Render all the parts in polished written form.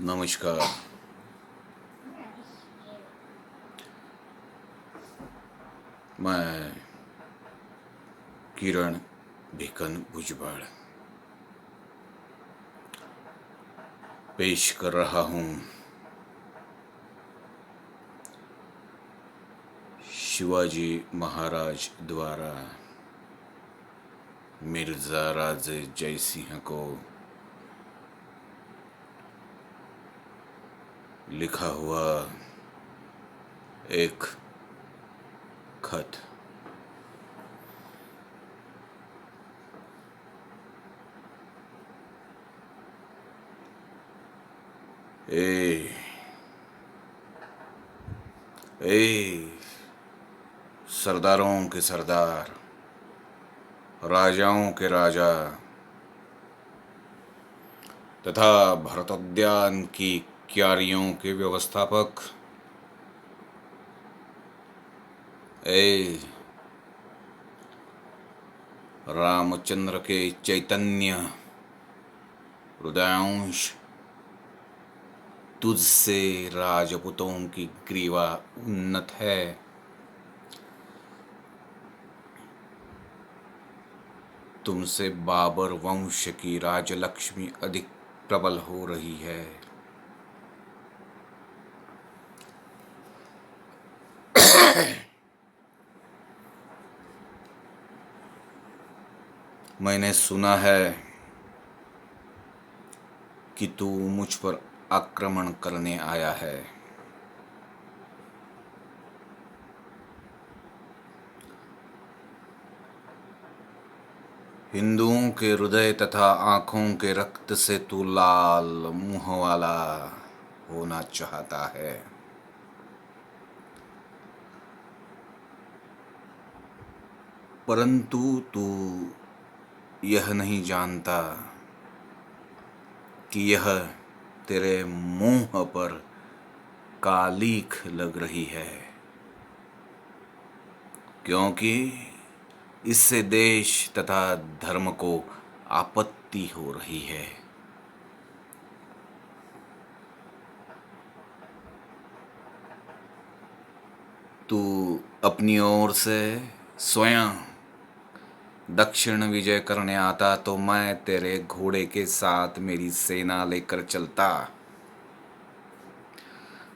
नमस्कार। मैं किरण भिकन भुजबल पेश कर रहा हूँ शिवाजी महाराज द्वारा मिर्जा राजे जयसिंह को लिखा हुआ एक खत। ए सरदारों के सरदार, राजाओं के राजा तथा भरतोद्यान की क्यारियों के व्यवस्थापक, रामचंद्र के चैतन्य हृदयांश, तुझसे राजपूतों की ग्रीवा उन्नत है। तुमसे बाबर वंश की राजलक्ष्मी अधिक प्रबल हो रही है। मैंने सुना है कि तू मुझ पर आक्रमण करने आया है। हिंदुओं के हृदय तथा आंखों के रक्त से तू लाल मुंह वाला होना चाहता है। परंतु तू यह नहीं जानता कि यह तेरे मुंह पर कालीख लग रही है, क्योंकि इससे देश तथा धर्म को आपत्ति हो रही है। तू अपनी ओर से स्वयं दक्षिण विजय करने आता तो मैं तेरे घोड़े के साथ मेरी सेना लेकर चलता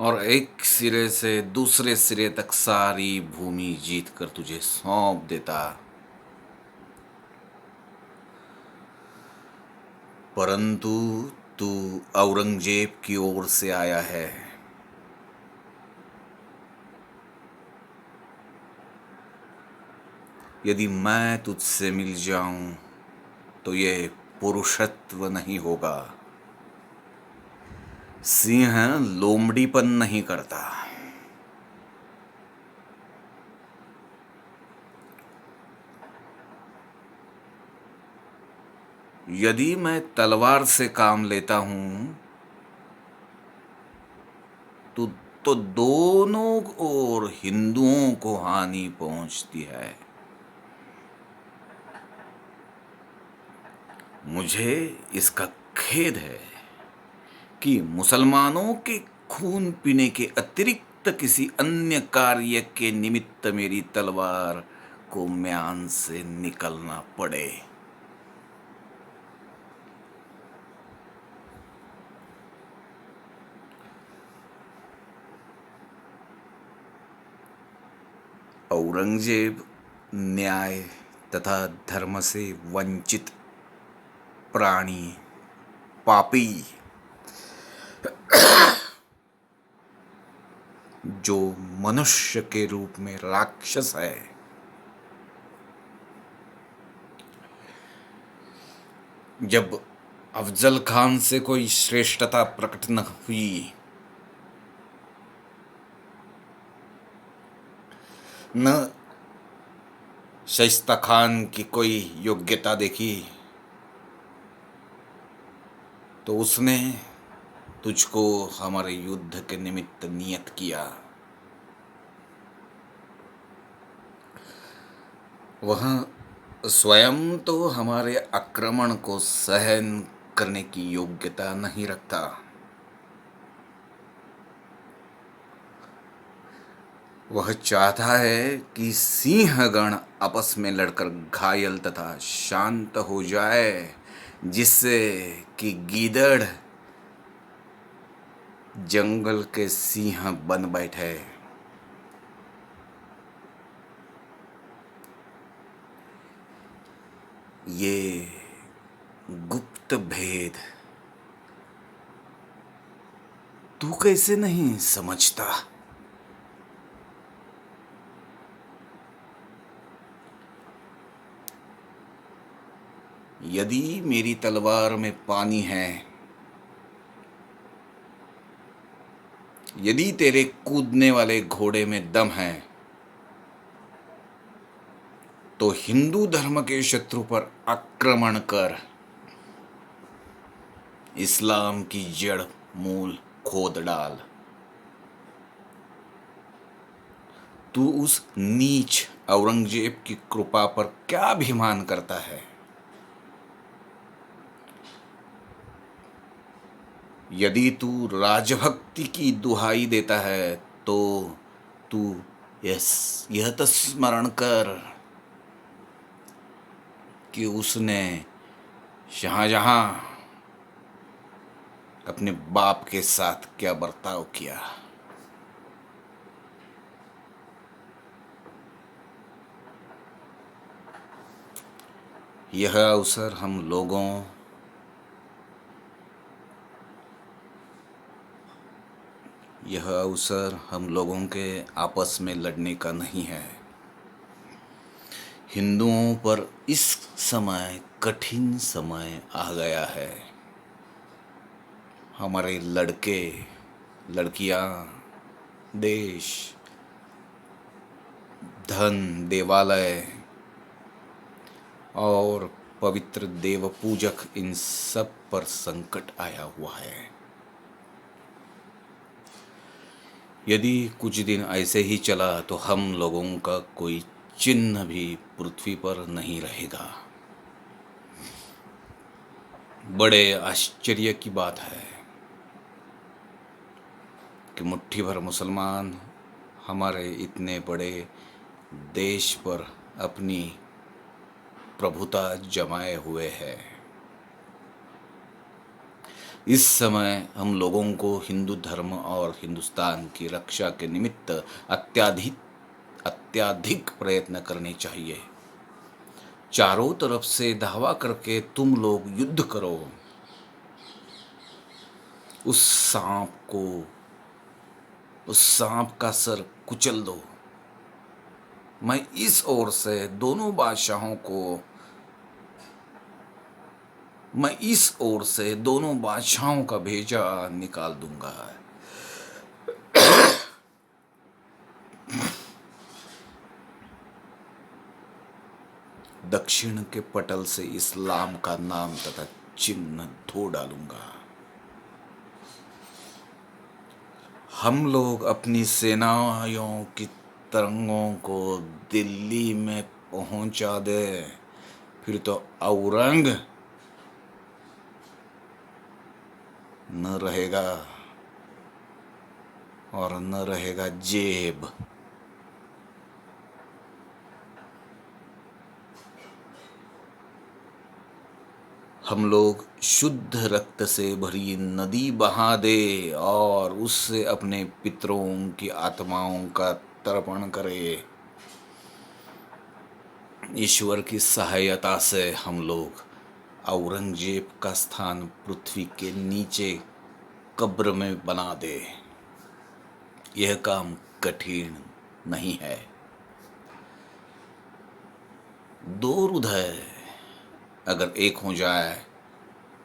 और एक सिरे से दूसरे सिरे तक सारी भूमि जीत कर तुझे सौंप देता। परंतु तू औरंगजेब की ओर से आया है। यदि मैं तुझसे मिल जाऊं तो ये पुरुषत्व नहीं होगा। सिंह लोमड़ीपन नहीं करता। यदि मैं तलवार से काम लेता हूं तो दोनों ओर हिंदुओं को हानि पहुंचती है। मुझे इसका खेद है कि मुसलमानों के खून पीने के अतिरिक्त किसी अन्य कार्य के निमित्त मेरी तलवार को म्यान से निकलना पड़े। औरंगजेब न्याय तथा धर्म से वंचित प्राणी, पापी, जो मनुष्य के रूप में राक्षस है, जब अफजल खान से कोई श्रेष्ठता प्रकट न हुई, न शाइस्ता खान की कोई योग्यता देखी, तो उसने तुझको हमारे युद्ध के निमित्त नियत किया। वह स्वयं तो हमारे आक्रमण को सहन करने की योग्यता नहीं रखता, वह चाहता है कि सिंहगण आपस में लड़कर घायल तथा शांत हो जाए, जिससे कि गीदड़ जंगल के सिंह बन बैठे। ये गुप्त भेद तू कैसे नहीं समझता? यदि मेरी तलवार में पानी है, यदि तेरे कूदने वाले घोड़े में दम है, तो हिंदू धर्म के शत्रु पर आक्रमण कर इस्लाम की जड़ मूल खोद डाल। तू उस नीच औरंगजेब की कृपा पर क्या अभिमान करता है? यदि तू राजभक्ति की दुहाई देता है, तो तू यह तो स्मरण कर कि उसने शाहजहां अपने बाप के साथ क्या बर्ताव किया। यह अवसर हम लोगों के आपस में लड़ने का नहीं है। हिंदुओं पर इस समय कठिन समय आ गया है। हमारे लड़के लड़कियां देश, धन, देवालय और पवित्र देव पूजक, इन सब पर संकट आया हुआ है। यदि कुछ दिन ऐसे ही चला तो हम लोगों का कोई चिन्ह भी पृथ्वी पर नहीं रहेगा। बड़े आश्चर्य की बात है कि मुट्ठी भर मुसलमान हमारे इतने बड़े देश पर अपनी प्रभुता जमाए हुए है। इस समय हम लोगों को हिंदू धर्म और हिंदुस्तान की रक्षा के निमित्त अत्याधिक प्रयत्न करने चाहिए। चारों तरफ से धावा करके तुम लोग युद्ध करो। उस सांप का सर कुचल दो। मैं इस ओर से दोनों बादशाहों का भेजा निकाल दूंगा। दक्षिण के पटल से इस्लाम का नाम तथा चिन्ह धो डालूंगा। हम लोग अपनी सेनाओं की तरंगों को दिल्ली में पहुंचा दे, फिर तो औरंग न रहेगा और न रहेगा जेब। हम लोग शुद्ध रक्त से भरी नदी बहा दे और उससे अपने पितरों की आत्माओं का तर्पण करे। ईश्वर की सहायता से हम लोग औरंगजेब का स्थान पृथ्वी के नीचे कब्र में बना दे। यह काम कठिन नहीं है। दो हृदय अगर एक हो जाए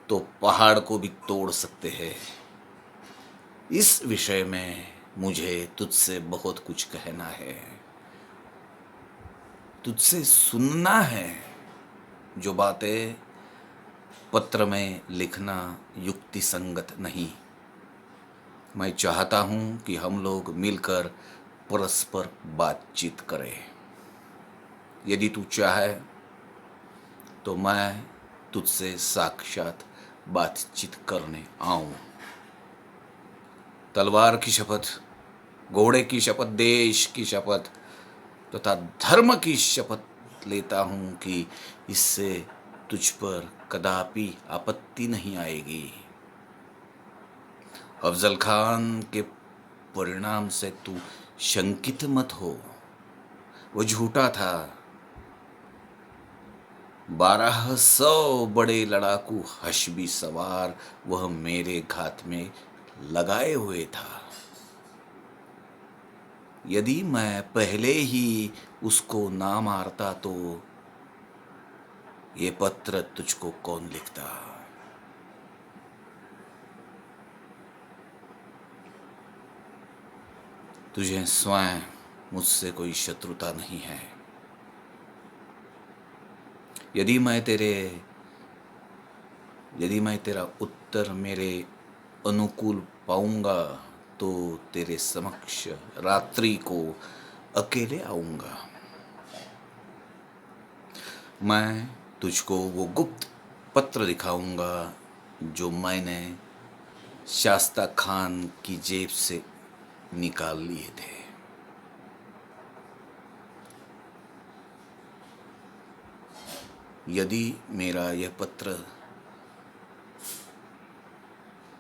तो पहाड़ को भी तोड़ सकते हैं। इस विषय में मुझे तुझसे बहुत कुछ कहना है, तुझसे सुनना है। जो बातें पत्र में लिखना युक्ति संगत नहीं। मैं चाहता हूं कि हम लोग मिलकर परस्पर बातचीत करें। यदि तू चाहे तो मैं तुझसे साक्षात बातचीत करने आऊं। तलवार की शपथ घोड़े की शपथ, देश की शपथ तथा धर्म की शपथ लेता हूं कि इससे तुझ पर कदापि आपत्ति नहीं आएगी। अफजल खान के परिणाम से तू शंकित मत हो, वो झूठा था। 1200 बड़े लड़ाकू हशबी सवार वह मेरे घात में लगाए हुए था। यदि मैं पहले ही उसको ना मारता तो ये पत्र तुझको कौन लिखता। तुझे स्वयं मुझसे कोई शत्रुता नहीं है। यदि मैं तेरा उत्तर मेरे अनुकूल पाऊंगा तो तेरे समक्ष रात्रि को अकेले आऊंगा। मैं तुझको वो गुप्त पत्र दिखाऊंगा जो मैंने शास्ता खान की जेब से निकाल लिए थे। यदि मेरा यह पत्र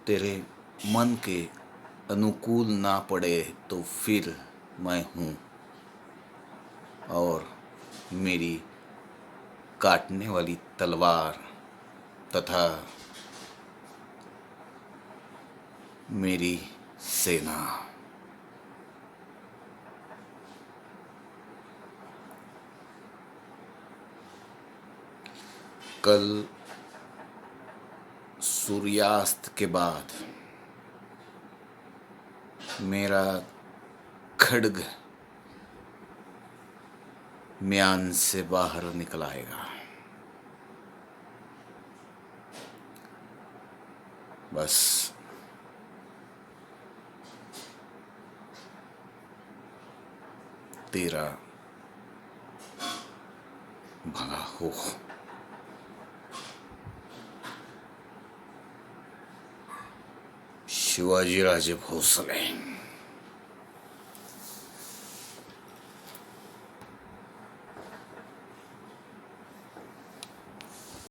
तेरे मन के अनुकूल ना पड़े तो फिर मैं हूँ और मेरी काटने वाली तलवार तथा मेरी सेना। कल सूर्यास्त के बाद मेरा खड्ग म्यान से बाहर निकल आएगा। बस तेरा भला हो। शिवाजीराजे भोसले।